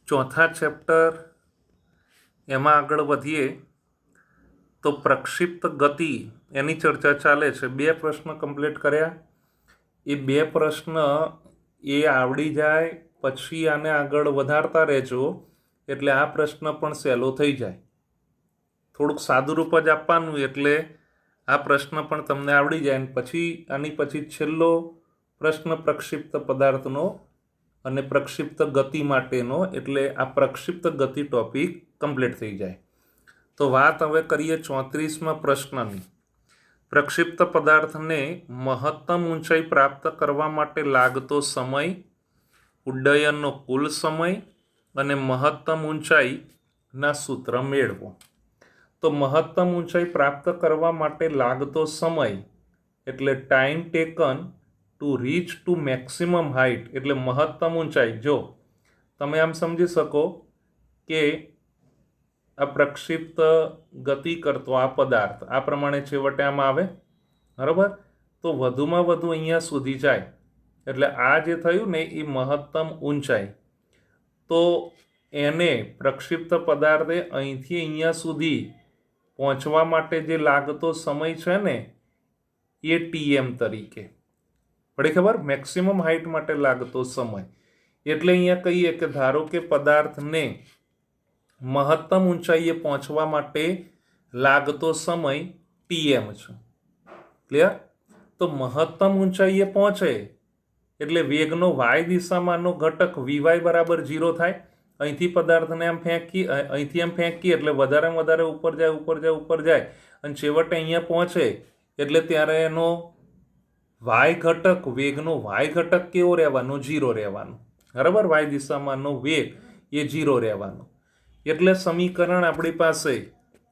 ચોથા ચેપ્ટર એમાં આગળ વધીએ તો પ્રક્ષિપ્ત ગતિ એની ચર્ચા ચાલે છે। બે પ્રશ્ન કમ્પ્લીટ કર્યા। એ બે પ્રશ્ન એ આવડી જાય પછી આને આગળ વધારતા રહેજો એટલે આ પ્રશ્ન પણ સહેલો થઈ જાય। થોડુંક સાદું રૂપ જ આપવાનું એટલે આ પ્રશ્ન પણ તમને આવડી જાય। અને પછી આની પછી છેલ્લો પ્રશ્ન પ્રક્ષિપ્ત પદાર્થનો અને પ્રક્ષિપ્ત ગતિ માટેનો એટલે આ પ્રક્ષિપ્ત ગતિ ટોપિક કમ્પ્લીટ થઈ જાય। તો વાત હવે કરીએ 34મા પ્રશ્નની। પ્રક્ષિપ્ત પદાર્થને મહત્તમ ઊંચાઈ પ્રાપ્ત કરવા માટે લાગતો સમય, ઉડ્ડયનનો કુલ સમય અને મહત્તમ ઊંચાઈના સૂત્ર મેળવો। તો મહત્તમ ઊંચાઈ પ્રાપ્ત કરવા માટે લાગતો સમય એટલે time taken to reach two maximum height એટલે મહત્તમ ઊંચાઈ। જો તમે આમ સમજી શકો કે આ પ્રક્ષિપ્ત ગતિ કરતો આ પદાર્થ આ પ્રમાણે છેવટે આમ આવે, બરાબર? તો વધુમાં વધુ અહીંયા સુધી જાય એટલે આ જે થયું ને એ મહત્તમ ઊંચાઈ। તો એને પ્રક્ષિપ્ત પદાર્થે અહીંથી અહીંયા સુધી પહોંચવા માટે જે લાગતો સમય છે ને એ ટીએમ તરીકે પડી ખબર, મેક્સિમમ હાઇટ માટે લાગતો સમય। એટલે અહીંયા કહીએ કે ધારો કે પદાર્થને મહત્તમ ઊંચાઈએ પહોંચવા માટે લાગતો સમય ટીએમ છે, ક્લિયર? તો મહત્તમ ઊંચાઈએ પહોંચે એટલે વેગનો વાય દિશામાંનો ઘટક વીવાય બરાબર 0 થાય। અહીંથી પદાર્થને આમ અહીંથી આમ ફેંકીએ એટલે વધારેમાં વધારે ઉપર જાય અને છેવટે અહીંયા પહોંચે એટલે ત્યારે એનો વાય ઘટક, વેગનો વાય ઘટક કેવો રહેવાનો? 0 રહેવાનો, બરાબર? વાય દિશામાંનો વેગ એ 0 રહેવાનો। એટલે સમીકરણ આપણી પાસે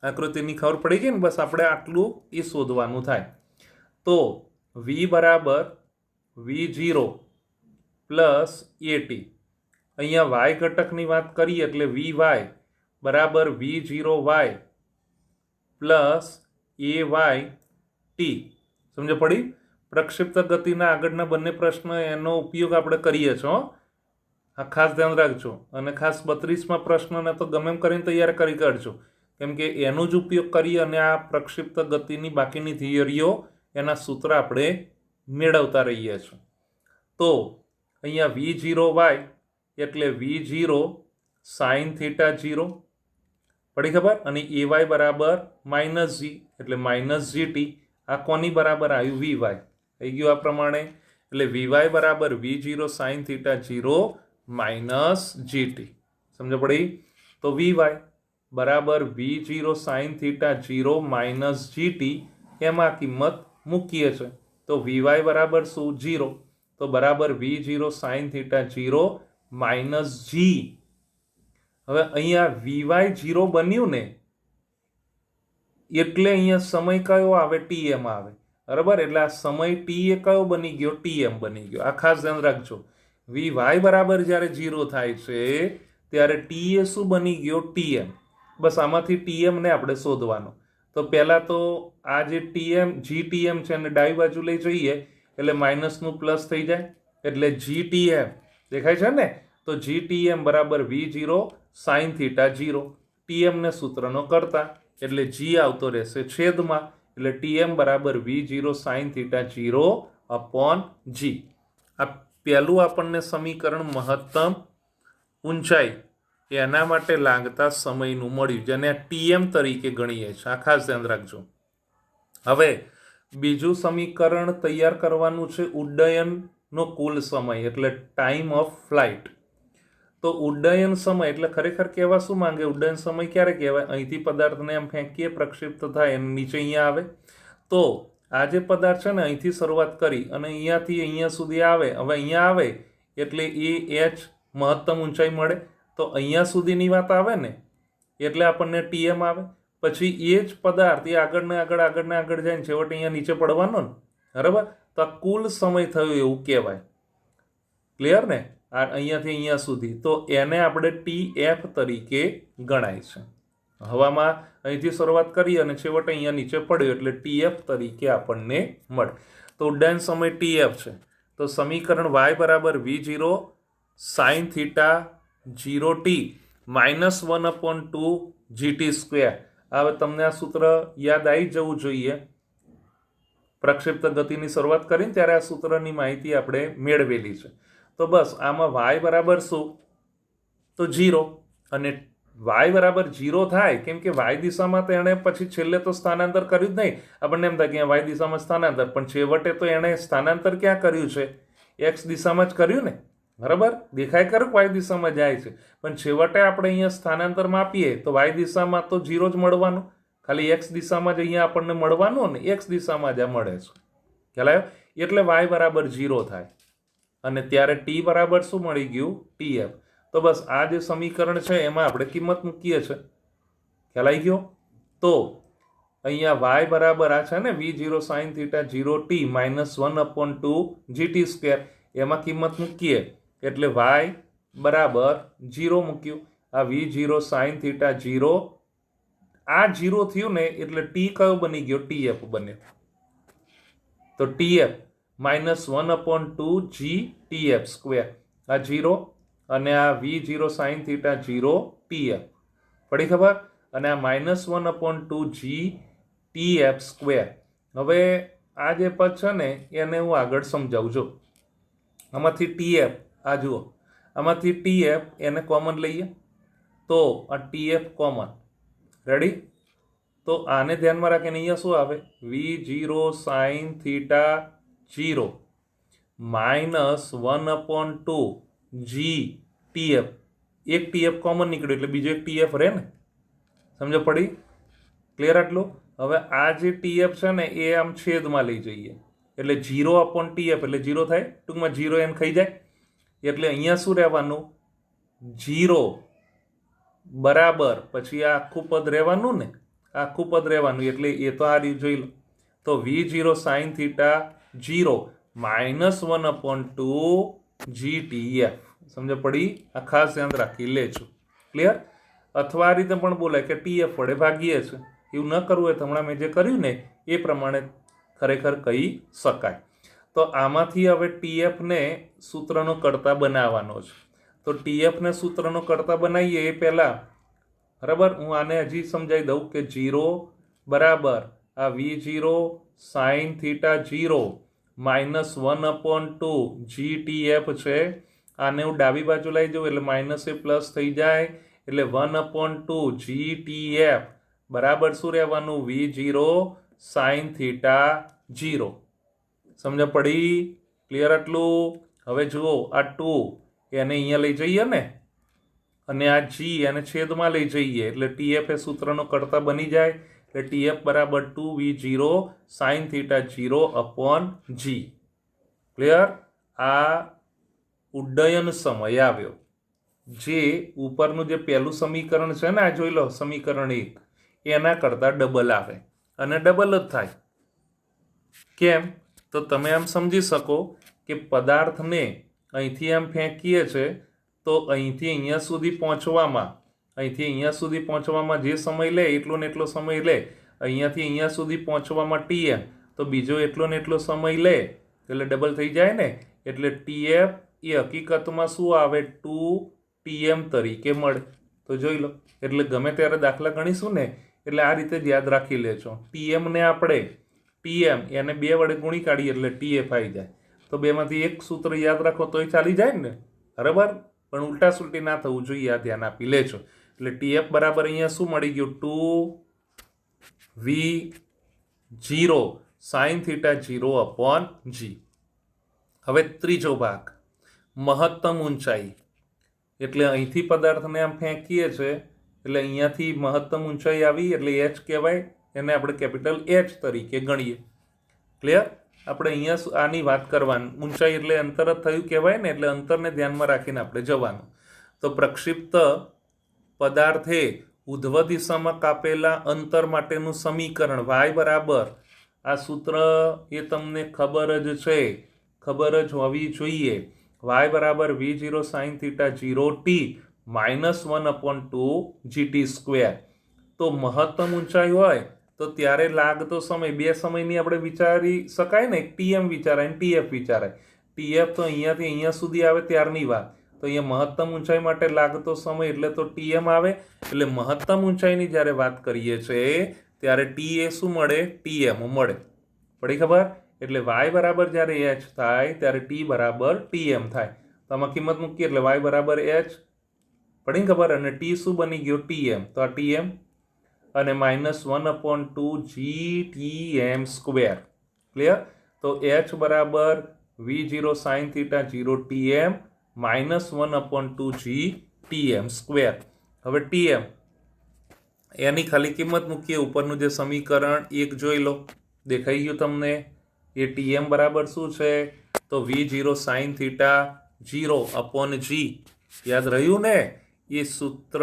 આકૃતિની ખબર પડી ગઈ ને? બસ આપણે આટલું એ શોધવાનું થાય। તો v બરાબર v0 પ્લસ એટી, અહીંયા વાય ઘટકની વાત કરીએ એટલે વી બરાબર v0y પ્લસ ay ટી। સમજ પડી? પ્રક્ષિપ્ત ગતિના આગળના બંને પ્રશ્ન એનો ઉપયોગ આપણે કરીએ છીએ, આ ખાસ ધ્યાન રાખજો। અને ખાસ 32મા પ્રશ્નને તો ગમે એમ કરીને તૈયાર કરી કાઢજો, કેમ કે એનો જ ઉપયોગ કરી અને આ પ્રક્ષિપ્ત ગતિની બાકીની થિયરીઓ એના સૂત્ર આપણે મેળવતા રહીએ છીએ। તો અહીંયા v0y એટલે v0 સાઇન થીટા 0 પડી ખબર, અને ay બરાબર માઇનસ જી એટલે માઇનસ જીટી। આ કોની બરાબર આવ્યું? વીવાય થઈ ગયું આ પ્રમાણે। એટલે વીવાય બરાબર v0 sine theta 0 minus GT. સમજ પડી? તો વીવાય બરાબર v0 sine theta 0 minus GT એમાં કિંમત મૂકીએ છે તો વીવાય બરાબર શું? 0। તો બરાબર v0 સાઇન થીટા 0 માઇનસ જી। હવે અહીંયા વીવાય 0 બન્યું ને એટલે અહીંયા સમય કયો આવે? ટીએમ આવે, બરાબર? એટલે આ સમય ટી એ કયો બની ગયો? ટીએમ બની ગયો। આ ખાસ ધ્યાન રાખજો, વીવાય બરાબર જ્યારે 0 થાય છે ત્યારે ટી એ શું બની ગયો? ટીએમ। બસ આમાંથી ટીએમ ને આપણે શોધવાનો। તો પહેલા તો આ જે ટીએમ જીટીએમ છે એને ડાબી બાજુ લઈ જઈએ એટલે માઇનસનું પ્લસ થઈ જાય એટલે જીટીએમ દેખાય છે ને? તો જીટીએમ બરાબર v0 સાઇન થીટા 0, ટીએમ ને સૂત્રનો કરતા એટલે જી આવતો રહેશે છેદમાં એટલે ટીએમ બરાબર v0 સાઇન થીટા 0 અપોન જી। આ પહેલું આપણને સમીકરણ મહત્તમ ઊંચાઈ એના માટે લાગતા સમયનું મળ્યું, જેને ટીએમ તરીકે ગણીએ છીએ। આ ખાસ ધ્યાન રાખજો। હવે બીજું સમીકરણ તૈયાર કરવાનું છે ઉડ્ડયનનો કુલ સમય એટલે ટાઈમ ઓફ ફ્લાઇટ। તો ઉડ્ડયન સમય એટલે ખરેખર કહેવા શું માંગે? ઉડ્ડયન સમય ક્યારે કહેવાય? અહીંથી પદાર્થને એમ ફેંકીએ, પ્રક્ષિપ્ત થાય અને નીચે અહીંયા આવે। તો આ જે પદાર્થ છે ને અહીંથી શરૂઆત કરી અને અહીંયાથી અહીંયા સુધી આવે, હવે અહીંયા આવે એટલે એ એચ મહત્તમ ઊંચાઈ મળે। તો અહીંયા સુધીની વાત આવે ને એટલે આપણને ટીએમ આવે। પછી એ જ પદાર્થ એ આગળ જાય છેવટે અહીંયા નીચે પડવાનો ને, બરાબર? તો આ કુલ સમય થયો એવું કહેવાય, ક્લિયર ને? આ અહીંયાથી અહીંયા સુધી તો એને આપણે ટીએફ તરીકે ગણાય છે। હવામાં અહીંથી શરૂઆત કરી અને છેવટે અહીંયા નીચે પડ્યો એટલે ટીએફ તરીકે આપણને મળે। તો ઉડ્ડયન સમય ટીએફ છે। તો સમીકરણ y બરાબર v0 sine theta 0t -1/2 GT². હવે તમને આ સૂત્ર યાદ આવી જવું જોઈએ. પ્રક્ષિપ્ત ગતિની શરૂઆત કરીને ત્યારે આ સૂત્રની માહિતી આપણે મેળવેલી છે. તો બસ આમાં y બરાબર શું? તો 0. અને y બરાબર 0 થાય કેમ કે y દિશામાં તો એણે પછી છેલ્લે તો સ્થાનાંતર કર્યું જ નહીં. આપણને એમ થાય કે y દિશામાં સ્થાનાંતર, પણ છેવટે તો એણે સ્થાનાંતર ક્યાં કર્યું છે? x દિશામાં જ કર્યું ને. બરાબર, દેખાય ખરું y દિશામાં જાય છે, પણ છેવટે આપણે અહીંયા સ્થાનાંતર માપીએ તો y દિશામાં તો 0 જ મળવાનું. ખાલી x દિશામાં જ અહીંયા આપણને મળવાનું ને x દિશામાં જ મળે છે. ખ્યાલ આવ્યો? એટલે y બરાબર 0 થાય અને ત્યારે t બરાબર શું મળી ગયું? tf. તો બસ આ જે સમીકરણ છે એમાં આપણે કિંમત મૂકીએ છીએ. ખ્યાલ આવી ગયો? તો અહીંયા y બરાબર આ છે ને v0 sin θ 0t -1/2 GT². એમાં કિંમત મૂકીએ એટલે y બરાબર 0 મૂક્યું. આ v0 sin θ 0, આ 0 થયું ને એટલે t કયો બની ગયો? tf બન્યો. તો tf -1/2 GTF². આ 0 અને આ v0 sin θ 0 tf પડી ખબર? અને આ -1/2 GTF². હવે આ જે પદ છે ને એને હું આગળ સમજાવું છું. આમાંથી tf, આ જુઓ, આમાંથી tf એને કોમન લઈએ તો આ tf કોમન. રેડી? તો આને ધ્યાનમાં રાખીને અહીંયા શું આવે? v0 sin θ 0 -1/2 GTF. એક tf કોમન નીકળ્યું એટલે બીજો એક tf રહે ને. સમજો પડી? ક્લિયર આટલું? હવે આ જે tf છે ને એ આમ છેદમાં લઈ જઈએ એટલે 0/tf એટલે 0 થાય. ટૂંકમાં 0 એમ ખાઈ જાય એટલે અહીંયા શું રહેવાનું? 0 બરાબર પછી આ આખું પદ રહેવાનું ને, આખું પદ રહેવાનું એટલે એ તો આ રીતે જોઈ લો. તો v0 sin θ 0 -1/2 GTF. સમજ પડી? આ ખાસ ધ્યાન રાખી લેજો. ક્લિયર? અથવા આ રીતે પણ બોલાય કે tf વડે ભાગીએ છે. એવું ન કરવું હોય તો હમણાં મેં જે કર્યું ને એ પ્રમાણે ખરેખર કહી શકાય. તો આમાંથી હવે tf ને સૂત્રનો કર્તા બનાવવાનો છે. તો tf ને સૂત્રનો કર્તા બનાવીએ એ પહેલા બરાબર હું આને હજી સમજાવી દઉં કે 0 બરાબર આ v0 sin θ 0 -1/2 GTF છે. આને હું ડાબી બાજુ લઈ જાઉં એટલે માઇનસ એ પ્લસ થઈ જાય એટલે 1/2 GTF બરાબર શું રહેવાનું? v0 sin θ 0. સમજ પડી? ક્લિયર આટલું? હવે જુઓ આ 2 એને અહીંયા લઈ જઈએ ને અને આ g એને છેદમાં લઈ જઈએ એટલે tf એ સૂત્રનો કર્તા બની જાય એટલે tf બરાબર 2v0 sin θ 0/g. ક્લિયર? આ ઉડ્ડયન સમય આવ્યો. જે ઉપરનું જે પહેલું સમીકરણ છે ને આ જોઈ લો સમીકરણ 1 એના કરતાં ડબલ આવે અને ડબલ જ થાય. કેમ? તો તમે આમ સમજી શકો કે પદાર્થને અહીંથી આમ ફેંકીએ છે તો અહીંથી અહીંયા સુધી પહોંચવામાં જે સમય લે એટલો ને એટલો સમય લે. અહીંયાથી અહીંયા સુધી પહોંચવામાં tm તો બીજો એટલો ને એટલો સમય લે એટલે ડબલ થઈ જાય ને. એટલે tf એ હકીકતમાં શું આવે? 2tm તરીકે મળે. તો જોઈ લો એટલે ગમે ત્યારે દાખલા ગણીશું ને એટલે આ રીતે જ યાદ રાખી લેજો. tm ને આપણે tm એને 2 વડે ગુણી કાઢીએ એટલે tf આવી જાય. તો બેમાંથી એક સૂત્ર યાદ રાખો તોય ચાલી જાય ને. બરાબર? પણ ઉલટા સુલટી ના થવું જોઈએ, આ ધ્યાન આપી લેજો. એટલે tf બરાબર અહીંયા શું મળી ગયું? 2v0 sin θ 0/g. હવે ત્રીજો ભાગ મહત્તમ ઊંચાઈ. એટલે અહીંથી પદાર્થને આમ ફેંકીએ છે એટલે અહીંયાથી મહત્તમ ઊંચાઈ આવી એટલે h કહેવાય. એને આપણે કેપિટલ h તરીકે ગણીએ. ક્લિયર? આપણે અહીંયા આની વાત કરવાની. ઊંચાઈ એટલે અંતર જ થયું કહેવાય ને એટલે અંતરને ધ્યાનમાં રાખીને આપણે જવાનું. તો પ્રક્ષિપ્ત પદાર્થે ઉધ્વ દિશામાં કાપેલા અંતર માટેનું સમીકરણ y બરાબર આ સૂત્ર એ તમને ખબર જ છે, ખબર જ હોવી જોઈએ. y બરાબર v0 sin θ 0t -1/2 GT². તો મહત્તમ ઊંચાઈ હોય તો ત્યારે લાગતો સમય બે સમયની આપણે વિચારી શકાય ને. tm વિચારાય ને tf વિચારાય. tf તો અહીંયાથી અહીંયા સુધી આવે ત્યારની વાત. તો અહીંયા મહત્તમ ઊંચાઈ માટે લાગતો સમય એટલે તો TM આવે. એટલે મહત્તમ ઊંચાઈની જ્યારે વાત કરીએ છીએ ત્યારે T એ શું મળે? TM મળે. પડી ખબર? એટલે y બરાબર જ્યારે h થાય ત્યારે t બરાબર TM થાય. તો આમાં કિંમત મૂકીએ એટલે y બરાબર h. પડી ખબર? અને t શું બની ગયો? TM. તો આ TM અને -1/2 GTM સ્ક્વેર. ક્લિયર? તો h બરાબર v0 sin θ 0 TM -1/2 GTM square. હવે TM એની ખાલી કિંમત મૂકીએ. ઉપરનું જે સમીકરણ 1 જોઈ લો, દેખાઈ ગયું તમને? એ TM બરાબર શું છે? તો v0 sin θ 0/g. યાદ રહ્યું ને? એ સૂત્ર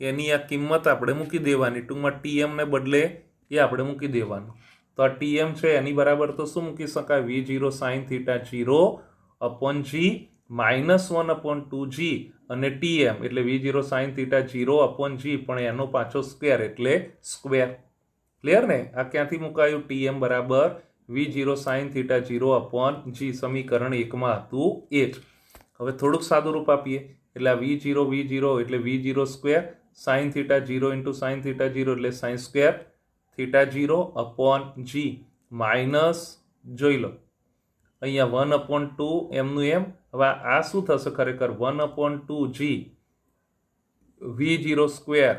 એની આ કિંમત આપણે મૂકી દેવાની. ટૂંકમાં TM ને બદલે એ આપણે મૂકી દેવાનું. તો આ TM છે એની બરાબર તો શું મૂકી શકાય? v0 sin θ 0/g -1/2g અને TM એટલે v0 sin θ 0/g પણ એનો પાછો સ્ક્વેર એટલે સ્ક્વેર. ક્લિયર ને? આ ક્યાંથી મુકાયું? TM બરાબર v0 sin θ 0/g. સમીકરણ 1માં હતું એ જ. હવે થોડુંક સાદું રૂપ આપીએ એટલે આ v0 એટલે v0 square sin θ 0 into sin θ 0 એટલે sin સ્ક્વેર θ 0/g માઇનસ જોઈ લો અહીંયા 1/2 એમનું એમ. હવે આ શું થશે ખરેખર? 1/2g v0 square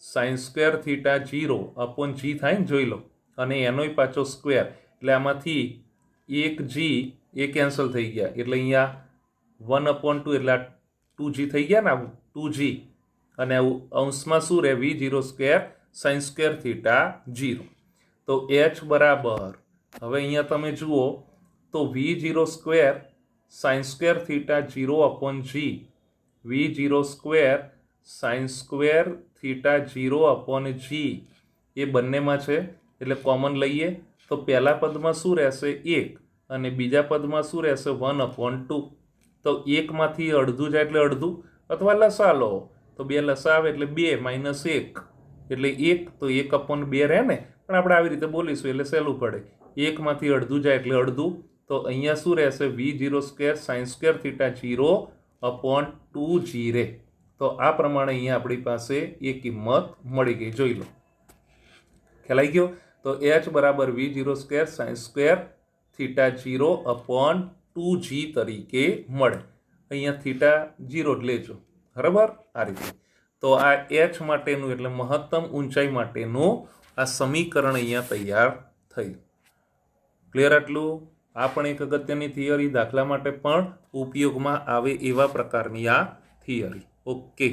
sin square θ 0/g થાય ને? જોઈ લો. અને એનોય પાછો સ્ક્વેર એટલે આમાંથી એક g એ કેન્સલ થઈ ગયા એટલે અહીંયા 1/2 એટલે 2g થઈ ગયા ને? 2g અને અંશમાં શું રહે? v0 square sin square θ 0. તો h બરાબર હવે અહીંયા તમે જુઓ તો v0 square sin square θ 0/g v0 square sin square θ 0/g એ બંનેમાં છે એટલે કોમન લઈએ તો પહેલા પદમાં શું રહેશે? 1 અને બીજા પદમાં શું રહેશે? 1/2. તો 1 માંથી અડધું જાય એટલે અડધું, અથવા લસા લો તો 2 લસા આવે એટલે 2 - 1 એટલે 1. તો 1/2 રહે ને? પણ આપણે આવી રીતે બોલીશું એટલે સહેલું પડે. 1 માંથી અડધું જાય એટલે અડધું. તો અહીંયા શું રહેશે? v0 square sin square θ 0/2g રહે. તો આ પ્રમાણે અહીંયા આપણી પાસે એ કિંમત મળી ગઈ. જોઈ લો. ખ્યાલ આવી ગયો? તો h બરાબર v0 square sin square θ 0/2g તરીકે મળે. અહીંયા θ 0 જ લેજો. બરાબર? આ રીતે. તો આ h માટેનું એટલે મહત્તમ ઊંચાઈ માટેનું આ સમીકરણ અહીંયા તૈયાર થયું. ક્લિયર આટલું? આ પણ એક અગત્યની થિયરી, દાખલા માટે પણ ઉપયોગમાં આવે એવા પ્રકારની આ થિયરી. ઓકે.